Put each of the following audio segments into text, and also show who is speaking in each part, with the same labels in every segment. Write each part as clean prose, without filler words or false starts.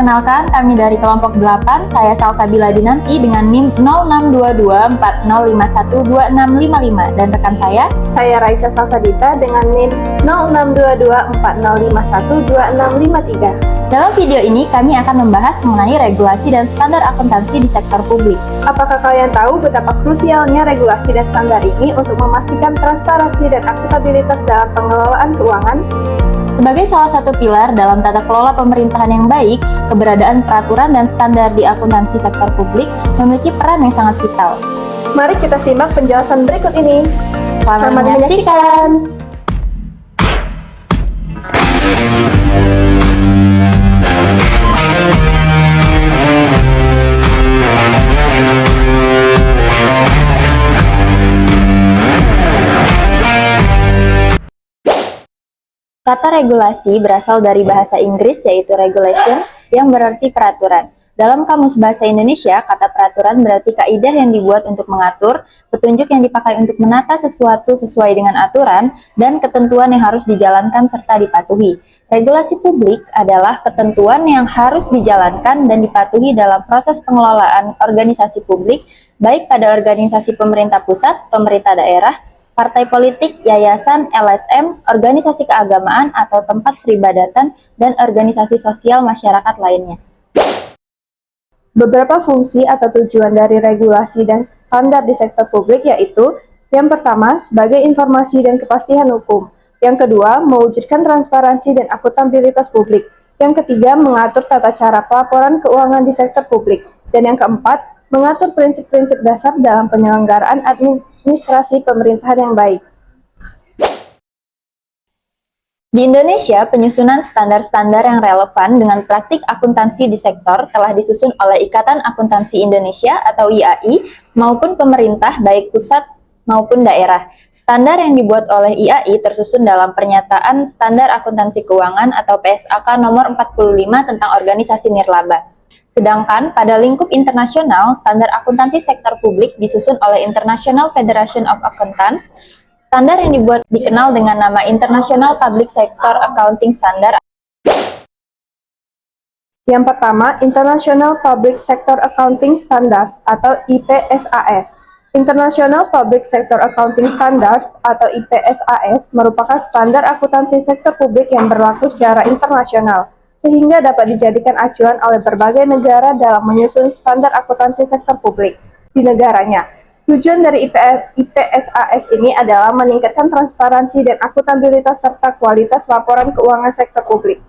Speaker 1: Perkenalkan, kami dari kelompok 8, saya Salsabila Dinanti dengan NIM 062240512655 dan rekan
Speaker 2: saya Raisa Salsadita dengan NIM 062240512653.
Speaker 1: Dalam video ini kami akan membahas mengenai regulasi dan standar akuntansi di sektor publik.
Speaker 2: Apakah kalian tahu betapa krusialnya regulasi dan standar ini untuk memastikan transparansi dan akuntabilitas dalam pengelolaan keuangan?
Speaker 1: Sebagai salah satu pilar dalam tata kelola pemerintahan yang baik, keberadaan peraturan dan standar di akuntansi sektor publik memiliki peran yang sangat vital.
Speaker 2: Mari kita simak penjelasan berikut ini.
Speaker 1: Selamat menyaksikan! Kata regulasi berasal dari bahasa Inggris yaitu regulation yang berarti peraturan. Dalam Kamus Bahasa Indonesia, kata peraturan berarti kaidah yang dibuat untuk mengatur, petunjuk yang dipakai untuk menata sesuatu sesuai dengan aturan, dan ketentuan yang harus dijalankan serta dipatuhi. Regulasi publik adalah ketentuan yang harus dijalankan dan dipatuhi dalam proses pengelolaan organisasi publik, baik pada organisasi pemerintah pusat, pemerintah daerah, partai politik, yayasan, LSM, organisasi keagamaan atau tempat peribadatan, dan organisasi sosial masyarakat lainnya.
Speaker 2: Beberapa fungsi atau tujuan dari regulasi dan standar di sektor publik yaitu: yang pertama, sebagai informasi dan kepastian hukum; yang kedua, mewujudkan transparansi dan akuntabilitas publik; yang ketiga, mengatur tata cara pelaporan keuangan di sektor publik; dan yang keempat, mengatur prinsip-prinsip dasar dalam penyelenggaraan administrasi pemerintahan yang baik.
Speaker 1: Di Indonesia, penyusunan standar-standar yang relevan dengan praktik akuntansi di sektor telah disusun oleh Ikatan Akuntansi Indonesia atau IAI maupun pemerintah baik pusat maupun daerah. Standar yang dibuat oleh IAI tersusun dalam Pernyataan Standar Akuntansi Keuangan atau PSAK nomor 45 tentang organisasi nirlaba. Sedangkan pada lingkup internasional, standar akuntansi sektor publik disusun oleh International Federation of Accountants. Standar yang dibuat dikenal dengan nama International Public Sector Accounting Standard.
Speaker 2: Yang pertama, International Public Sector Accounting Standards atau IPSAS. International Public Sector Accounting Standards atau IPSAS merupakan standar akuntansi sektor publik yang berlaku secara internasional, sehingga dapat dijadikan acuan oleh berbagai negara dalam menyusun standar akuntansi sektor publik di negaranya. Tujuan dari IPSAS ini adalah meningkatkan transparansi dan akuntabilitas serta kualitas laporan keuangan sektor publik.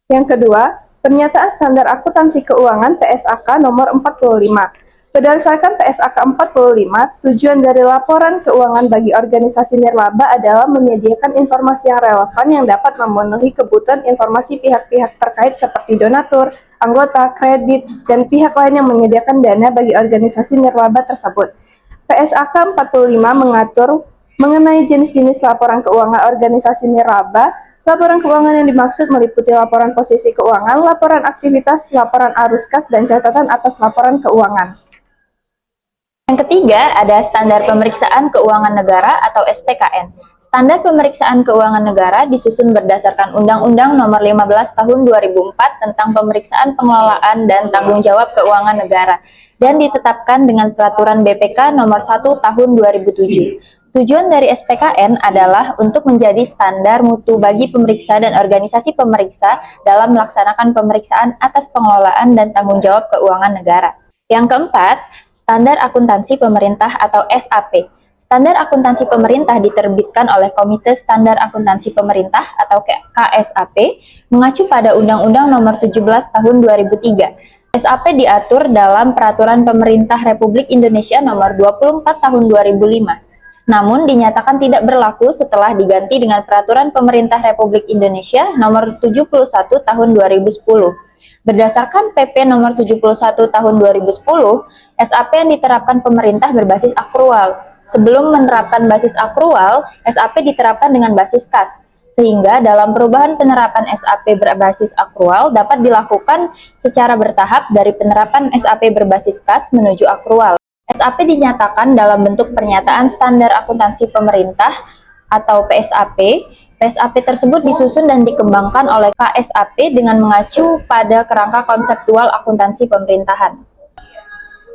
Speaker 2: Yang kedua, Pernyataan Standar Akuntansi Keuangan PSAK nomor 45. Berdasarkan PSAK 45, tujuan dari laporan keuangan bagi organisasi nirlaba adalah menyediakan informasi yang relevan yang dapat memenuhi kebutuhan informasi pihak-pihak terkait seperti donatur, anggota, kredit, dan pihak lain yang menyediakan dana bagi organisasi nirlaba tersebut. PSAK 45 mengatur mengenai jenis-jenis laporan keuangan organisasi nirlaba. Laporan keuangan yang dimaksud meliputi laporan posisi keuangan, laporan aktivitas, laporan arus kas, dan catatan atas laporan keuangan.
Speaker 1: Yang ketiga, ada Standar Pemeriksaan Keuangan Negara atau SPKN. Standar Pemeriksaan Keuangan Negara disusun berdasarkan Undang-Undang Nomor 15 Tahun 2004 tentang Pemeriksaan Pengelolaan dan Tanggung Jawab Keuangan Negara dan ditetapkan dengan Peraturan BPK Nomor 1 Tahun 2007. Tujuan dari SPKN adalah untuk menjadi standar mutu bagi pemeriksa dan organisasi pemeriksa dalam melaksanakan pemeriksaan atas pengelolaan dan tanggung jawab keuangan negara. Yang keempat, Standar Akuntansi Pemerintah atau SAP. Standar akuntansi pemerintah diterbitkan oleh Komite Standar Akuntansi Pemerintah atau KSAP mengacu pada Undang-Undang Nomor 17 Tahun 2003. SAP diatur dalam Peraturan Pemerintah Republik Indonesia Nomor 24 Tahun 2005. Namun dinyatakan tidak berlaku setelah diganti dengan Peraturan Pemerintah Republik Indonesia Nomor 71 Tahun 2010. Berdasarkan PP Nomor 71 Tahun 2010, SAP yang diterapkan pemerintah berbasis akrual. Sebelum menerapkan basis akrual, SAP diterapkan dengan basis kas. Sehingga dalam perubahan penerapan SAP berbasis akrual dapat dilakukan secara bertahap dari penerapan SAP berbasis kas menuju akrual. SAP dinyatakan dalam bentuk Pernyataan Standar Akuntansi Pemerintah atau PSAP. PSAP tersebut disusun dan dikembangkan oleh KSAP dengan mengacu pada kerangka konseptual akuntansi pemerintahan.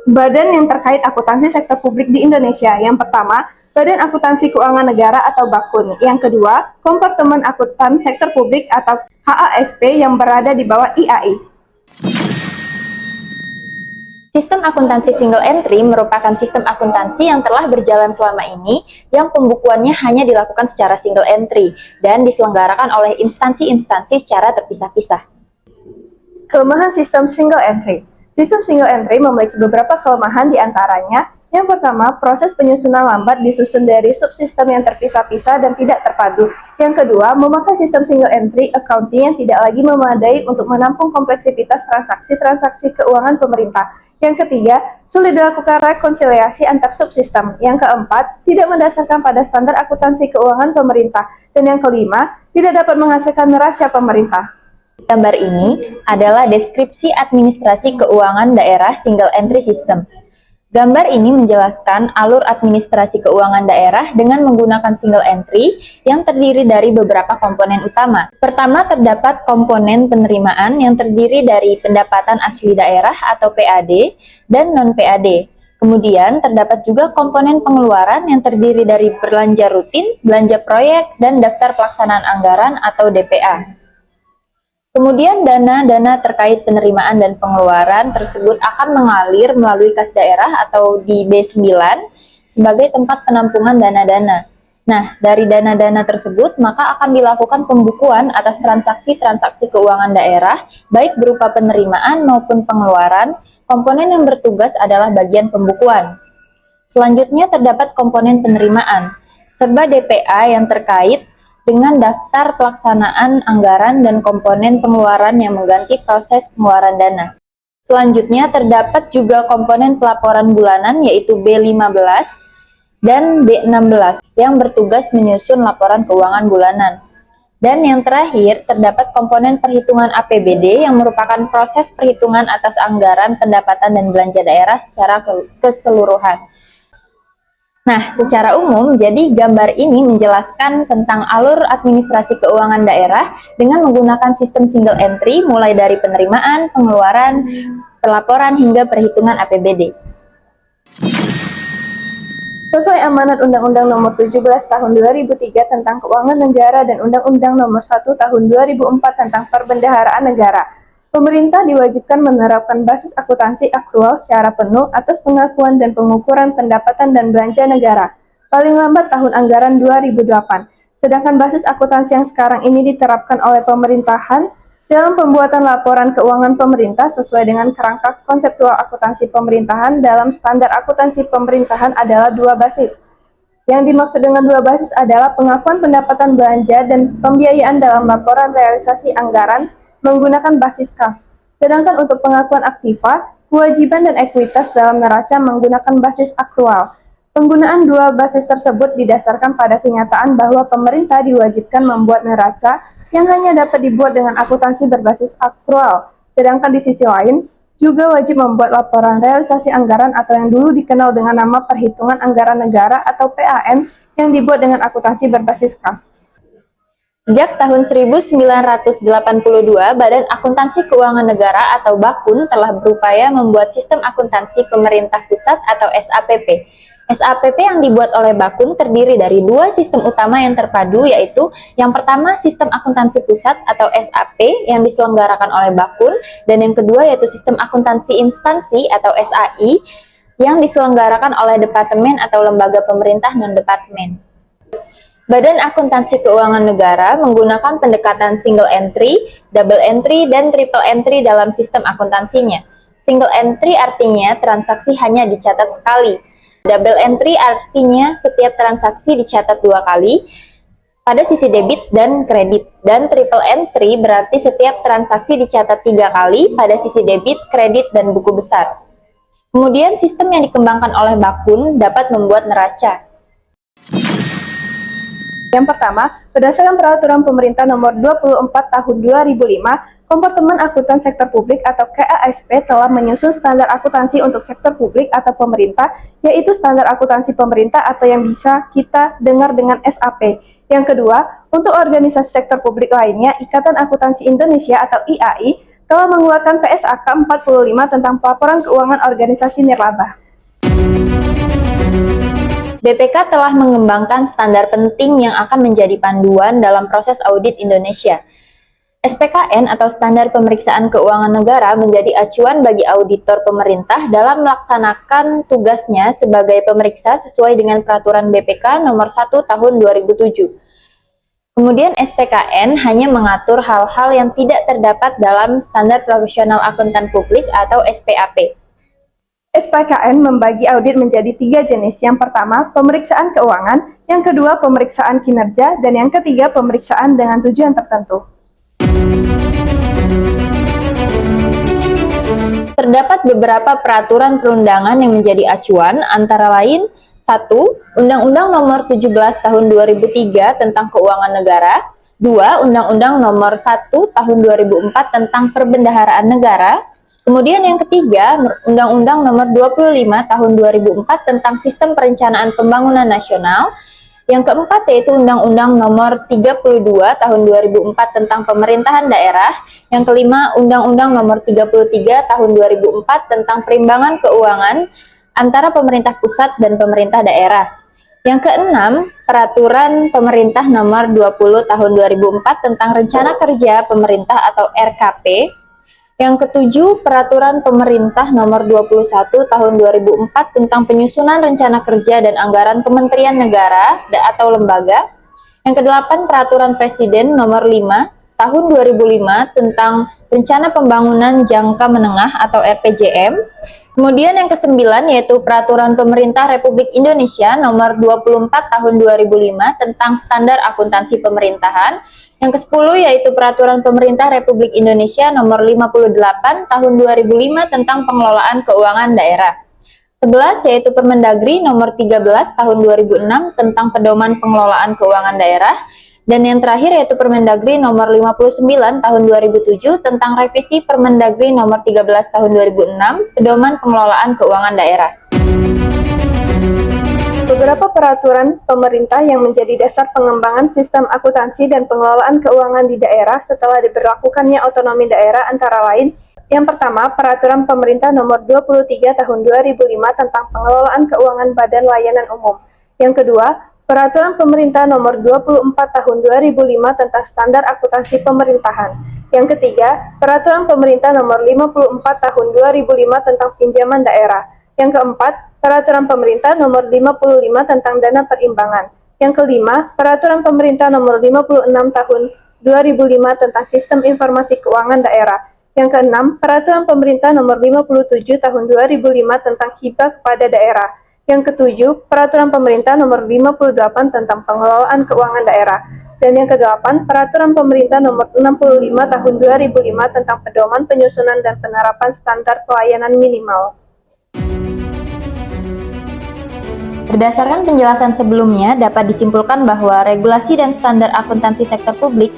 Speaker 2: Badan yang terkait akuntansi sektor publik di Indonesia. Yang pertama, Badan Akuntansi Keuangan Negara atau BAKUN. Yang kedua, Kompartemen Akuntan Sektor Publik atau HASP yang berada di bawah IAI.
Speaker 1: Sistem akuntansi single entry merupakan sistem akuntansi yang telah berjalan selama ini yang pembukuannya hanya dilakukan secara single entry dan diselenggarakan oleh instansi-instansi secara terpisah-pisah.
Speaker 2: Kelemahan sistem single entry. Sistem single entry memiliki beberapa kelemahan di antaranya. Yang pertama, proses penyusunan lambat disusun dari subsistem yang terpisah-pisah dan tidak terpadu. Yang kedua, memakai sistem single entry accounting yang tidak lagi memadai untuk menampung kompleksitas transaksi-transaksi keuangan pemerintah. Yang ketiga, sulit dilakukan rekonsiliasi antar subsistem. Yang keempat, tidak mendasarkan pada standar akuntansi keuangan pemerintah. Dan yang kelima, tidak dapat menghasilkan neraca pemerintah.
Speaker 1: Gambar ini adalah deskripsi administrasi keuangan daerah single entry system. Gambar ini menjelaskan alur administrasi keuangan daerah dengan menggunakan single entry yang terdiri dari beberapa komponen utama. Pertama, terdapat komponen penerimaan yang terdiri dari pendapatan asli daerah atau PAD dan non-PAD. Kemudian, terdapat juga komponen pengeluaran yang terdiri dari belanja rutin, belanja proyek, dan daftar pelaksanaan anggaran atau DPA. Kemudian dana-dana terkait penerimaan dan pengeluaran tersebut akan mengalir melalui kas daerah atau di B9 sebagai tempat penampungan dana-dana. Nah, dari dana-dana tersebut maka akan dilakukan pembukuan atas transaksi-transaksi keuangan daerah, baik berupa penerimaan maupun pengeluaran. Komponen yang bertugas adalah bagian pembukuan. Selanjutnya terdapat komponen penerimaan, serba DPA yang terkait dengan daftar pelaksanaan anggaran dan komponen pengeluaran yang mengganti proses pengeluaran dana. Selanjutnya terdapat juga komponen pelaporan bulanan yaitu B15 dan B16 yang bertugas menyusun laporan keuangan bulanan. Dan yang terakhir terdapat komponen perhitungan APBD yang merupakan proses perhitungan atas anggaran pendapatan dan belanja daerah secara keseluruhan. Nah, secara umum, jadi gambar ini menjelaskan tentang alur administrasi keuangan daerah dengan menggunakan sistem single entry mulai dari penerimaan, pengeluaran, pelaporan, hingga perhitungan APBD.
Speaker 2: Sesuai amanat Undang-Undang Nomor 17 Tahun 2003 tentang Keuangan Negara dan Undang-Undang Nomor 1 Tahun 2004 tentang Perbendaharaan Negara, pemerintah diwajibkan menerapkan basis akuntansi akrual secara penuh atas pengakuan dan pengukuran pendapatan dan belanja negara, paling lambat tahun anggaran 2008. Sedangkan basis akuntansi yang sekarang ini diterapkan oleh pemerintahan dalam pembuatan laporan keuangan pemerintah sesuai dengan kerangka konseptual akuntansi pemerintahan dalam standar akuntansi pemerintahan adalah dua basis. Yang dimaksud dengan dua basis adalah pengakuan pendapatan belanja dan pembiayaan dalam laporan realisasi anggaran menggunakan basis kas. Sedangkan untuk pengakuan aktiva, kewajiban dan ekuitas dalam neraca menggunakan basis akrual. Penggunaan dua basis tersebut didasarkan pada kenyataan bahwa pemerintah diwajibkan membuat neraca yang hanya dapat dibuat dengan akuntansi berbasis akrual. Sedangkan di sisi lain, juga wajib membuat laporan realisasi anggaran atau yang dulu dikenal dengan nama Perhitungan Anggaran Negara atau PAN yang dibuat dengan akuntansi berbasis kas.
Speaker 1: Sejak tahun 1982, Badan Akuntansi Keuangan Negara atau BAKUN telah berupaya membuat sistem akuntansi pemerintah pusat atau SAPP. SAPP yang dibuat oleh BAKUN terdiri dari dua sistem utama yang terpadu, yaitu yang pertama sistem akuntansi pusat atau SAP yang diselenggarakan oleh BAKUN, dan yang kedua yaitu sistem akuntansi instansi atau SAI yang diselenggarakan oleh departemen atau lembaga pemerintah non-departemen. Badan Akuntansi Keuangan Negara menggunakan pendekatan single entry, double entry, dan triple entry dalam sistem akuntansinya. Single entry artinya transaksi hanya dicatat sekali. Double entry artinya setiap transaksi dicatat dua kali pada sisi debit dan kredit. Dan triple entry berarti setiap transaksi dicatat tiga kali pada sisi debit, kredit, dan buku besar. Kemudian sistem yang dikembangkan oleh BAKUN dapat membuat neraca.
Speaker 2: Yang pertama, berdasarkan Peraturan Pemerintah Nomor 24 Tahun 2005, Kompartemen Akuntan Sektor Publik atau KASP telah menyusun standar akuntansi untuk sektor publik atau pemerintah, yaitu standar akuntansi pemerintah atau yang bisa kita dengar dengan SAP. Yang kedua, untuk organisasi sektor publik lainnya, Ikatan Akuntansi Indonesia atau IAI telah mengeluarkan PSAK 45 tentang pelaporan keuangan organisasi nirlaba.
Speaker 1: BPK telah mengembangkan standar penting yang akan menjadi panduan dalam proses audit Indonesia. SPKN atau Standar Pemeriksaan Keuangan Negara menjadi acuan bagi auditor pemerintah dalam melaksanakan tugasnya sebagai pemeriksa sesuai dengan peraturan BPK nomor 1 tahun 2007. Kemudian SPKN hanya mengatur hal-hal yang tidak terdapat dalam Standar Profesional Akuntan Publik atau SPAP.
Speaker 2: SPKN membagi audit menjadi 3 jenis. Yang pertama, pemeriksaan keuangan, yang kedua, pemeriksaan kinerja, dan yang ketiga, pemeriksaan dengan tujuan tertentu.
Speaker 1: Terdapat beberapa peraturan perundangan yang menjadi acuan, antara lain 1. Undang-Undang Nomor 17 Tahun 2003 tentang Keuangan Negara, 2. Undang-Undang Nomor 1 Tahun 2004 tentang Perbendaharaan Negara, kemudian yang ketiga, Undang-Undang Nomor 25 Tahun 2004 tentang Sistem Perencanaan Pembangunan Nasional. Yang keempat yaitu Undang-Undang Nomor 32 Tahun 2004 tentang Pemerintahan Daerah. Yang kelima, Undang-Undang Nomor 33 Tahun 2004 tentang Perimbangan Keuangan antara pemerintah pusat dan pemerintah daerah. Yang keenam, Peraturan Pemerintah Nomor 20 Tahun 2004 tentang Rencana Kerja Pemerintah atau RKP. Yang ketujuh, Peraturan Pemerintah Nomor 21 Tahun 2004 tentang Penyusunan Rencana Kerja dan Anggaran Kementerian Negara atau Lembaga. Yang kedelapan, Peraturan Presiden Nomor 5 Tahun 2005 tentang Rencana Pembangunan Jangka Menengah atau RPJM. Kemudian yang kesembilan yaitu Peraturan Pemerintah Republik Indonesia Nomor 24 Tahun 2005 tentang Standar Akuntansi Pemerintahan. Yang ke-10 yaitu Peraturan Pemerintah Republik Indonesia Nomor 58 Tahun 2005 tentang Pengelolaan Keuangan Daerah. 11 yaitu Permendagri Nomor 13 Tahun 2006 tentang Pedoman Pengelolaan Keuangan Daerah. Dan yang terakhir yaitu Permendagri Nomor 59 Tahun 2007 tentang revisi Permendagri Nomor 13 Tahun 2006 Pedoman Pengelolaan Keuangan Daerah.
Speaker 2: Beberapa peraturan pemerintah yang menjadi dasar pengembangan sistem akuntansi dan pengelolaan keuangan di daerah setelah diberlakukannya otonomi daerah antara lain, yang pertama, Peraturan Pemerintah Nomor 23 Tahun 2005 tentang Pengelolaan Keuangan Badan Layanan Umum. Yang kedua, Peraturan Pemerintah Nomor 24 Tahun 2005 tentang Standar Akuntansi Pemerintahan. Yang ketiga, Peraturan Pemerintah Nomor 54 Tahun 2005 tentang Pinjaman Daerah. Yang keempat, Peraturan Pemerintah Nomor 55 tentang Dana Perimbangan. Yang kelima, Peraturan Pemerintah Nomor 56 Tahun 2005 tentang Sistem Informasi Keuangan Daerah. Yang keenam, Peraturan Pemerintah Nomor 57 Tahun 2005 tentang hibah kepada daerah. Yang ketujuh, Peraturan Pemerintah Nomor 58 tentang Pengelolaan Keuangan Daerah. Dan yang kedelapan, Peraturan Pemerintah Nomor 65 Tahun 2005 tentang Pedoman Penyusunan dan Penerapan Standar Pelayanan Minimal.
Speaker 1: Berdasarkan penjelasan sebelumnya, dapat disimpulkan bahwa regulasi dan standar akuntansi sektor publik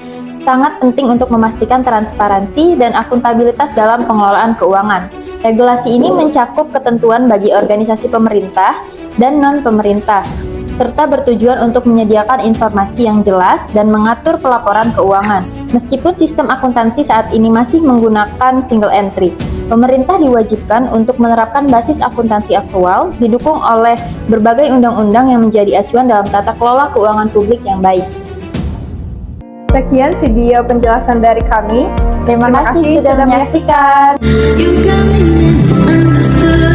Speaker 1: sangat penting untuk memastikan transparansi dan akuntabilitas dalam pengelolaan keuangan. Regulasi ini mencakup ketentuan bagi organisasi pemerintah dan non-pemerintah, serta bertujuan untuk menyediakan informasi yang jelas dan mengatur pelaporan keuangan. Meskipun sistem akuntansi saat ini masih menggunakan single entry, pemerintah diwajibkan untuk menerapkan basis akuntansi aktual, didukung oleh berbagai undang-undang yang menjadi acuan dalam tata kelola keuangan publik yang baik.
Speaker 2: Sekian video penjelasan dari kami.
Speaker 1: Terima kasih sudah menyaksikan.
Speaker 3: You got me misunderstood.